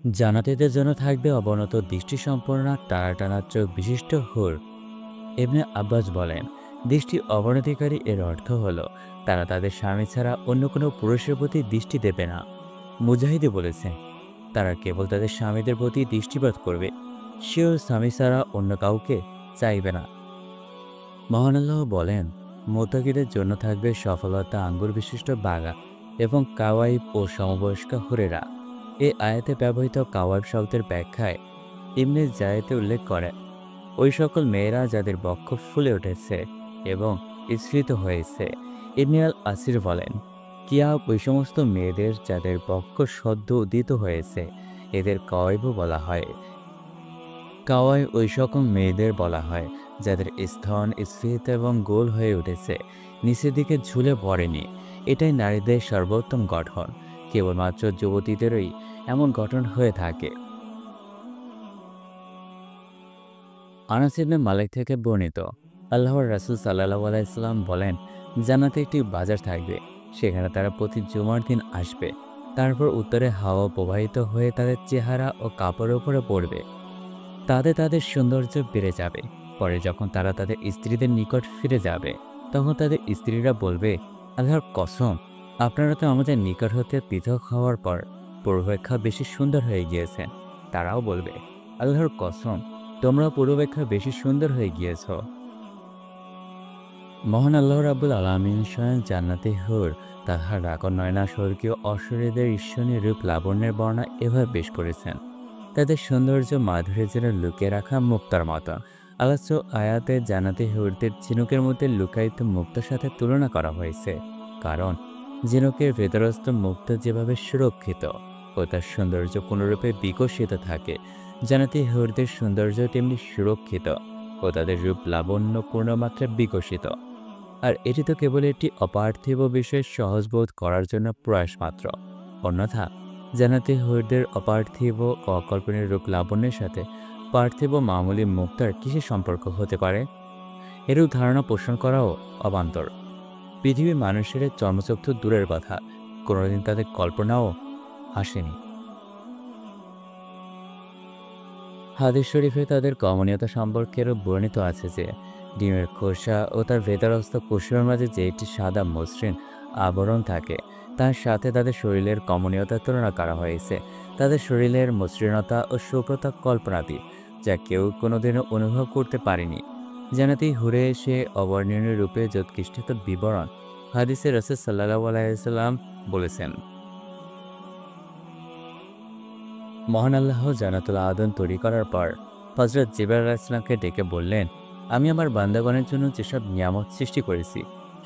জান্নাতীদের জন্য থাকবে অবনত দৃষ্টিসম্পন্ন টানা টানা চোখ বিশিষ্ট হুর। ইবনে আব্বাস বলেন, দৃষ্টি অবনতিকারী এর অর্থ হলো তারা তাদের স্বামী ছাড়া অন্য কোনো পুরুষের প্রতি দৃষ্টি দেবে না। মুজাহিদি বলেছেন, তারা কেবল তাদের স্বামীদের প্রতি দৃষ্টিপাত করবে, সেও স্বামী ছাড়া অন্য কাউকে চাইবে না। মহান আল্লাহ বলেন, মোত্তাকিদের জন্য থাকবে সফলতা আঙ্গুর বিশিষ্ট বাগা এবং কাওয়াইব ও সমবয়স্ক হুরেরা। এই আয়াতে ব্যবহৃত কাওয়াইব শব্দের ব্যাখ্যায় ইবনে জায়েতে উল্লেখ করে, ওই সকল মেয়েরা যাদের বক্ষ ফুলে উঠেছে এবং স্ফীত হয়েছে। ইবনে আল আসির বলেন, কিয়া ওই সমস্ত মেয়েদের যাদের বক্ষ সদ্য উদিত হয়েছে, এদের কাওয়াইবও বলা হয়। কাওয়াই ওই সকল মেয়েদের বলা হয় যাদের স্তন স্ফীত এবং গোল হয়ে উঠেছে, নিচের দিকে ঝুলে পড়েনি। এটাই নারীদের সর্বোত্তম গঠন। কেবলমাত্র যুবতীদেরই এমন গঠন হয়ে থাকে। আনাস ইবনে মালিক থেকে বর্ণিত, আল্লাহর রাসূল সাল্লাল্লাহু আলাইহি সাল্লাম বলেন, জান্নাতে একটি বাজার থাকবে, সেখানে তারা প্রতি জুমার দিন আসবে। তারপর উত্তরে হাওয়া প্রবাহিত হয়ে তাদের চেহারা ও কাপড়ের উপরে পড়বে। তাতে তাদের সৌন্দর্য বেড়ে যাবে। পরে যখন তারা তাদের স্ত্রীদের নিকট ফিরে যাবে, তখন তাদের স্ত্রীরা বলবে, আল্লাহর কসম, আপনারা তো আমাদের নিকট হতে পৃথক হওয়ার পর পূর্বাপেক্ষা বেশি সুন্দর হয়ে গিয়েছেন। তারাও বলবে, আল্লাহর কসম, তোমরা পূর্বাপেক্ষা বেশি সুন্দর হয়ে গিয়েছ। মহান আল্লাহ রাব্বুল আলামিন স্বয়ং জান্নাতি হুর তাহার রাগ নয়না স্বর্গীয় অশ্বরীদের ঈর্ষণীয় রূপ লাবণ্যের বর্ণনা এভাবে পেশ করেছেন। তাদের সৌন্দর্য মাধুরী যেন লুকিয়ে রাখা মুক্তার মতো। আলোচ্য আয়াতে জান্নাতি হুরদের ঝিনুকের মধ্যে লুকায়িত মুক্তার সাথে তুলনা করা হয়েছে, কারণ ঝিনুকের ভেতরস্থ মুক্ত যেভাবে সুরক্ষিত ও তার সৌন্দর্য কোনরূপে বিকশিত থাকে, জান্নাতি হুরদের সৌন্দর্য তেমনি সুরক্ষিত ও তাদের রূপ লাবণ্য পূর্ণমাত্রায় বিকশিত। আর এটি তো কেবল একটি অপার্থিব বিষয় সহজবোধ করার জন্য প্রয়াস মাত্র। অন্যথা জান্নাতি হুরদের অপার্থিব ও অকল্পনীয় রূপ লাবণ্যের সাথে পার্থিব মামুলি মুক্তার কিসের সম্পর্ক হতে পারে? এরূপ ধারণা পোষণ করাও অবান্তর। পৃথিবীর মানুষের চর্মচক্ষু দূরের কথা, কোনোদিন তাদের কল্পনাও আসেনি। হাদিস শরীফে তাদের কমনীয়তা সম্পর্কেরও বর্ণিত আছে যে, ডিমের খোসা ও তার ভেতরস্থ কুসুমের মাঝে যে একটি সাদা মসৃণ আবরণ থাকে, তার সাথে তাদের শরীরের কমনীয়তার তুলনা করা হয়েছে। তাদের শরীরের মসৃণতা ও শুভ্রতা কল্পনাতীত, যা কেউ কোনোদিনও অনুভব করতে পারেনি। জান্নাতি হুরে এসে অবর্ণনীয় রূপে যৎকৃষ্টিত বিবরণ হাদিসে রাসূল সাল্লাল্লাহু আলাইহি ওয়াসাল্লাম বলেছেন। মহান আল্লাহ জান্নাতুল আদন তৈরি করার পর হযরত জিবরাইল আলাইহিস সালামকে ডেকে বললেন, আমি আমার বান্দাগণের জন্য যেসব নিয়ামত সৃষ্টি করেছি,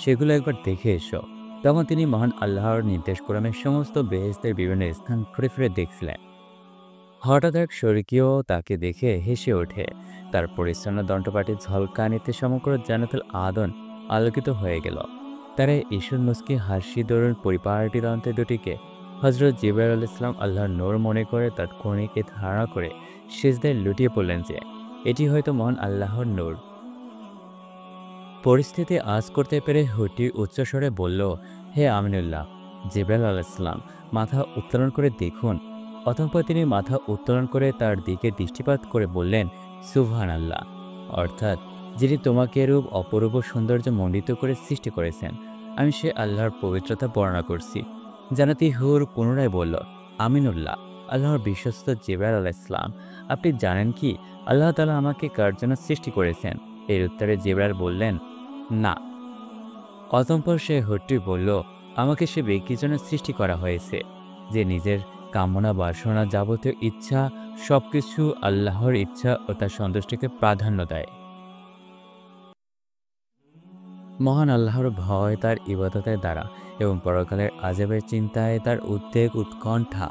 সেগুলো একবার দেখে এসো। তখন তিনি মহান আল্লাহর নির্দেশক্রমে সমস্ত বেহেশতের বিভিন্ন স্থান ঘুরে ফিরে দেখছিলেন। হঠাৎ এক শরিকীও তাকে দেখে হেসে ওঠে। তার পরিচ্ছন্ন দণ্ডপাটির ঝলকানিতে সমগ্র জান্নাতুল আদন আলোকিত হয়ে গেল। তারা ঈশ্বর মুস্কি হাসি দরুন পরিপাটি দন্তে দুটিকে হযরত জিবরাইল আলাইহিস সালাম আল্লাহর নূর মনে করে তার কর্ণীকে ধারণা করে সিজদায় লুটিয়ে পড়লেন যে, এটি হয়তো মহান আল্লাহর নূর। পরিস্থিতি আঁচ করতে পেরে হুরটি উচ্চস্বরে বলল, হে আমিনুল্লাহ, জিবরাইল আলাইহিস সালাম, মাথা উত্তোলন করে দেখুন। অতঃপর তিনি মাথা উত্তোলন করে তার দিকে দৃষ্টিপাত করে বললেন, সুবহানাল্লাহ, অর্থাৎ যিনি তোমাকে এরূপ অপরূপ সৌন্দর্য মণ্ডিত করে সৃষ্টি করেছেন, আমি সে আল্লাহর পবিত্রতা বর্ণনা করছি। জান্নাতি হুর পুনরায় বলল, আমিনুল্লাহ, আল্লাহর বিশ্বস্ত জিবরাইল আলাইহিস সালাম, আপনি জানেন কি আল্লাহ তাআলা আমাকে কার জন্য সৃষ্টি করেছেন? এর উত্তরে জিবরাইল বললেন, না। অতঃপর সে হুরটি বলল, আমাকে সে ব্যক্তির জন্য সৃষ্টি করা হয়েছে যে নিজের কামনা বাসনা যাবতীয় ইচ্ছা সবকিছু আল্লাহর ইচ্ছা ও তার সন্তুষ্টিকে প্রাধান্য দেয়। মহান আল্লাহর ভয় তার ইবাদতের দ্বারা এবং পরকালের আযাবের চিন্তায় তার উদ্বেগ উৎকণ্ঠা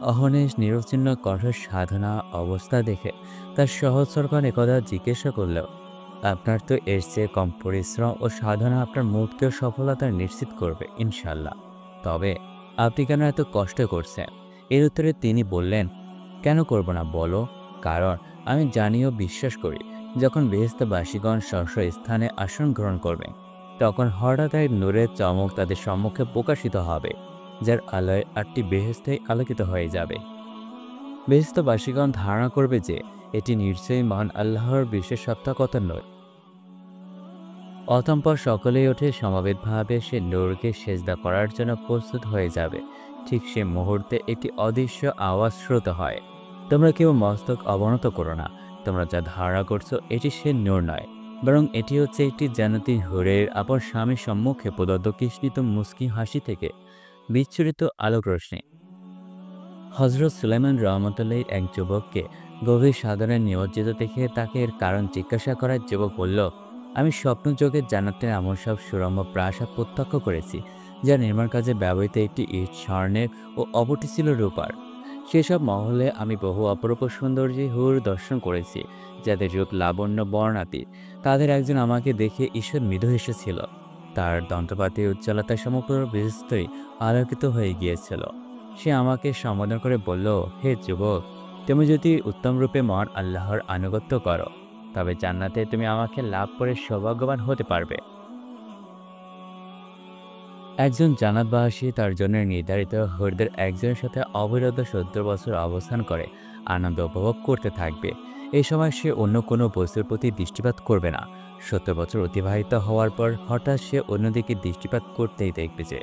অহর্নিশ নিরবচ্ছিন্ন কঠোর সাধনা অবস্থা দেখে তার সহচরগণ একদা জিজ্ঞাসা করল, আপনার তো এর চেয়ে কম পরিশ্রম ও সাধনা আপনার মুক্তির সফলতা নিশ্চিত করবে ইনশাল্লাহ, তবে আপনি কেন এত কষ্ট করছেন? এর উত্তরে তিনি বললেন, কেন করব না বলো, কারণ আমি জানি ও বিশ্বাস করি যখন বেহেশতবাসীগণ স্ব স্থানে আসন গ্রহণ করবে, তখন হঠাৎ এক নূরের চমক তাদের সম্মুখে প্রকাশিত হবে, যার আলোয় ৮টি বেহেশতেই আলোকিত হয়ে যাবে। বেহেশতবাসীগণ ধারণা করবে যে এটি নিশ্চয়ই মহান আল্লাহর বিশেষ সত্তাকথন নয়। অতঃপর সকলেই উঠে সমবেতভাবে সে নূরকে সেজদা করার জন্য প্রস্তুত হয়ে যাবে। ঠিক সে মুহূর্তে একটি অদৃশ্য আওয়াজ শ্রুত হয়, তোমরা কেউ মস্তক অবনত করো না। তোমরা যা ধারণা করছো এটি সে নূর নয়, বরং এটি হচ্ছে একটি জান্নাতি হুরের আপন স্বামীর সম্মুখে প্রদত্ত কৃষ্ণিত মুস্কি হাসি থেকে বিচ্ছুরিত আলোক রশ্মি। হযরত সুলাইমান রহমতুল্লাহ এক যুবককে গভীর সাধনায় নিমজ্জিত দেখে তাকে এর কারণ জিজ্ঞাসা করার যুবক বলল, আমি স্বপ্নযোগে জান্নাতের এমন সব সুরম্য প্রাসাদ প্রত্যক্ষ করেছি যা নির্মাণ কাজে ব্যবহৃত একটি ইট স্বর্ণের ও অপরটি ছিল রূপার। সেসব মহলে আমি বহু অপরূপ সুন্দরী হুর দর্শন করেছি যাদের রূপ লাবণ্য বর্ণাতীত। তাদের একজন আমাকে দেখে ঈষৎ মৃদু হেসেছিল। তার দন্তপাতির উজ্জ্বলতায় সমগ্র বৃহস্পতি আলোকিত হয়ে গিয়েছিল। সে আমাকে সম্বোধন করে বলল, হে যুবক, তুমি যদি উত্তম রূপে মহান আল্লাহর আনুগত্য করো তবে জান্নাতে তুমি আমাকে লাভ করে সৌভাগ্যবান হতে পারবে। একজন জান্নাতবাসী তার জন্য নির্ধারিত হুরদের একজনের সাথে অবিরত ৭০ বছর অবস্থান করে আনন্দ উপভোগ করতে থাকবে। এই সময় সে অন্য কোনো বস্তুর প্রতি দৃষ্টিপাত করবে না। ৭০ বছর অতিবাহিত হওয়ার পর হঠাৎ সে অন্যদিকে দৃষ্টিপাত করতেই দেখবে যে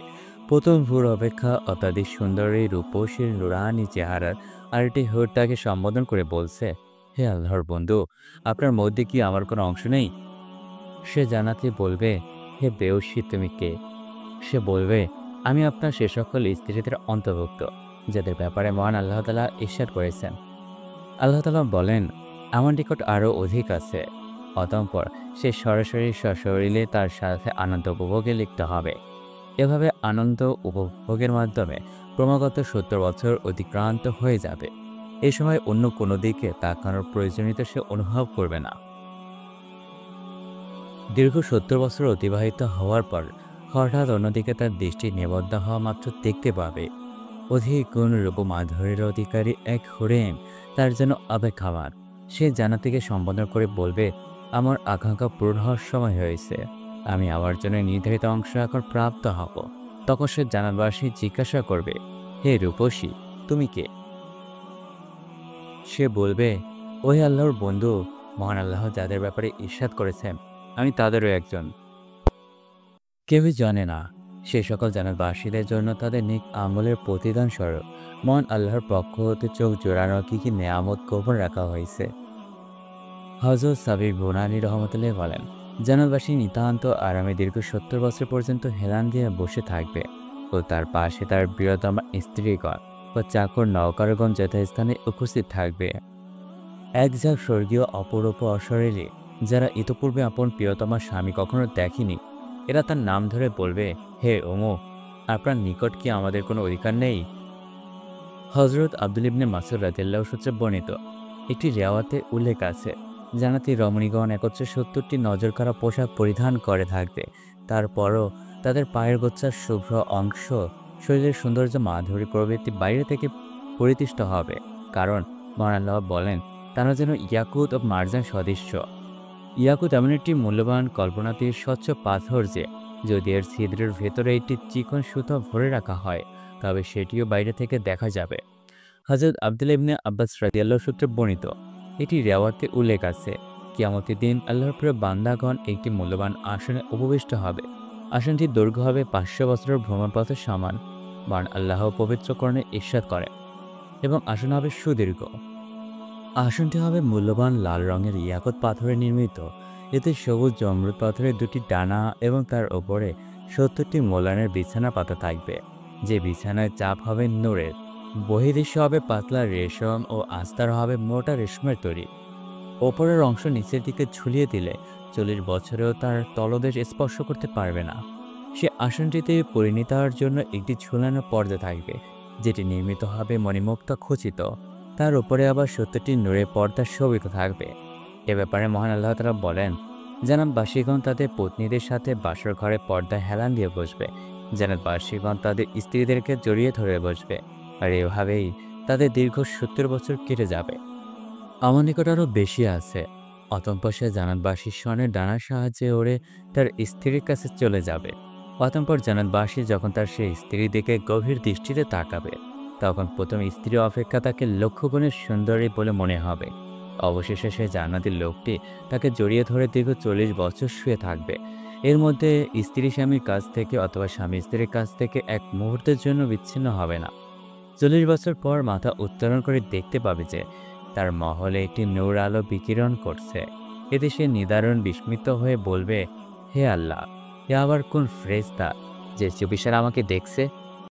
প্রথম হুর অপেক্ষা অত্যাধিক সুন্দরী রূপসীর নুরানি চেহারার আরেকটি হুর তাকে সম্বোধন করে বলছে, হে আল্লাহর বন্ধু, আপনার মধ্যে কি আমার কোনো অংশ নেই? সে জানাতে বলবে, হে বেয়সী, তুমি কে? সে বলবে, আমি আপনার সে সকল স্ত্রীদের অন্তর্ভুক্ত যাদের ব্যাপারে মহান আল্লাহ তাআলা ইরশাদ করেছেন। আল্লাহ তাআলা বলেন, আমার নিকট আরও অধিক আছে। অতঃপর সে সরাসরি সশরীরে তার সাথে আনন্দ উপভোগে লিপ্ত হবে। এভাবে আনন্দ উপভোগের মাধ্যমে ক্রমাগত ৭০ বছর অতিক্রান্ত হয়ে যাবে। এ সময় অন্য কোনো দিকে তাকানোর প্রয়োজনীয়তা সে অনুভব করবে না। দীর্ঘ ৭০ বছর অতিবাহিত হওয়ার পর হঠাৎ অন্যদিকে তার দৃষ্টি নিবদ্ধ হওয়া মাত্র দেখতে পাবে অধিক গুণ রূপ মাধুরীর অধিকারী এক হরিণ তার জন্য অপেক্ষামান। সে জান্নাতীকে সম্বোধন করে বলবে, আমার আকাঙ্ক্ষা পূরণ হওয়ার সময় হয়েছে, আমি আমার জন্য নির্ধারিত অংশ এখন প্রাপ্ত হব। তখন সে জান্নাতবাসী জিজ্ঞাসা করবে, হে রূপসী, তুমি কে? সে বলবে, ওহে আল্লাহর বন্ধু, মহান আল্লাহ যাদের ব্যাপারে ইরশাদ করেছেন আমি তাদেরও একজন। কেউই জানে না সে সকল জান্নাতবাসীদের জন্য তাদের নেক আমলের প্রতিদান স্বরূপ মহান আল্লাহর পক্ষ হতে চোখ জোড়ানো কি কি নেয়ামত গোপন রাখা হয়েছে। হযরত সাবির বুনানী রহমতুল্লাহ বলেন, জান্নাতবাসী নিতান্ত আরামে দীর্ঘ ৭০ বছর পর্যন্ত হেলান দিয়ে বসে থাকবে ও তার পাশে তার প্রিয়তমা স্ত্রীগণ ও চাকর নওকারগণ যথাস্থানে উপস্থিত থাকবে। এক ঝাঁক স্বর্গীয় অপরূপ অশরীরী যারা ইতপূর্বে আপন প্রিয়তমা স্বামী কখনো দেখেনি, এরা তার নাম ধরে বলবে, হে অমুক, আপনার নিকট কি আমাদের কোনো অধিকার নেই? হযরত আব্দুল ইবনে মাসউদ রাদিয়াল্লাহু সূত্রে বর্ণিত একটি রিওয়ায়াতে উল্লেখ আছে, জান্নাতি রমণীগণ একত্রে ৭০টি নজরকাড়া পোশাক পরিধান করে থাকবে। তারপরও তাদের পায়ের গোচ্ছার শুভ্র অংশ, শরীরের সৌন্দর্য, মাধুরী প্রভৃতি বাইরে থেকে পরিতুষ্ট হবে। কারণ মহান আল্লাহ বলেন, তারা যেন ইয়াকুত ও মার্জান সদৃশ্য। ইয়াকুত এমন একটি মূল্যবান কল্পনাতীত স্বচ্ছ পাথর যে যদি এর ছিদ্রের ভেতরে একটি চিকন সুতো ভরে রাখা হয় তবে সেটিও বাইরে থেকে দেখা যাবে। হযরত আব্দুল্লাহ ইবনে আব্বাস রাদিয়াল্লাহু সূত্রে বর্ণিত এটি রিওয়ায়াতে উল্লেখ আছে, কিয়ামতের দিন আল্লাহর প্রিয় বান্দাগণ একটি মূল্যবান আসনে উপবিষ্ট হবে। আসনটির দৈর্ঘ্য হবে ৫০০ বছরের ভ্রমণপথের সমান। মহান আল্লাহ পবিত্র কোরআনে ইরশাদ করেন, এবং আসন হবে সুদীর্ঘ। আসনটি হবে মূল্যবান লাল রঙের ইয়াকুত পাথরে নির্মিত। এতে সবুজ জমরুদ পাথরের দুটি ডানা এবং তার ওপরে ৭০টি মোলানের বিছানা পাতা থাকবে, যে বিছানায় চাপ হবে নূরের। বহির্দৃশ্য হবে পাতলা রেশম ও আস্তর হবে মোটা রেশমের তৈরি। ওপরের অংশ নিচের দিকে ঝুলিয়ে দিলে ৪০ বছরেও তার তলদেশ স্পর্শ করতে পারবে না। সে আসনটিতে পরিণীতার জন্য একটি ঝুলানো পর্দা থাকবে, যেটি নির্মিত হবে মণিমুক্তা খচিত। তার উপরে আবার ৭০টি নূরের পর্দা শোভিত থাকবে। এ ব্যাপারে মহান আল্লাহ তাআলা বলেন, জান্নাতবাসীগণ তাদের পত্নীদের সাথে বাসর ঘরে পর্দা হেলান দিয়ে বসবে। জান্নাতবাসীগণ তাদের স্ত্রীদেরকে জড়িয়ে ধরে বসবে, আর এভাবেই তাদের দীর্ঘ ৭০ বছর কেটে যাবে। আমার নিকট আরও বেশি আছে। অতঃপর সে জান্নাতবাসী স্বর্ণের ডানার সাহায্যে ওড়ে তার স্ত্রীর কাছে চলে যাবে। অতঃপর জান্নাতবাসী যখন তার সেই স্ত্রীর দিকে গভীর দৃষ্টিতে তাকাবে তখন প্রথম স্ত্রী অপেক্ষা তাকে লক্ষ গুণের সুন্দরী বলে মনে হবে। অবশেষে সে জান্নাতি লোকটি তাকে জড়িয়ে ধরে দীর্ঘ 40 বছর শুয়ে থাকবে। এর মধ্যে স্ত্রী স্বামীর কাছ থেকে অথবা স্বামী স্ত্রীর কাছ থেকে এক মুহূর্তের জন্য বিচ্ছিন্ন হবে না। 40 বছর পর মাথা উত্তোলন করে দেখতে পাবে যে তার মহলে একটি নূর আলো বিকিরণ করছে। এতে সে নিদারুণ বিস্মিত হয়ে বলবে, হে আল্লাহ, এ আবার কোন ফেরেশতা যে চুপিসারে আমাকে দেখছে?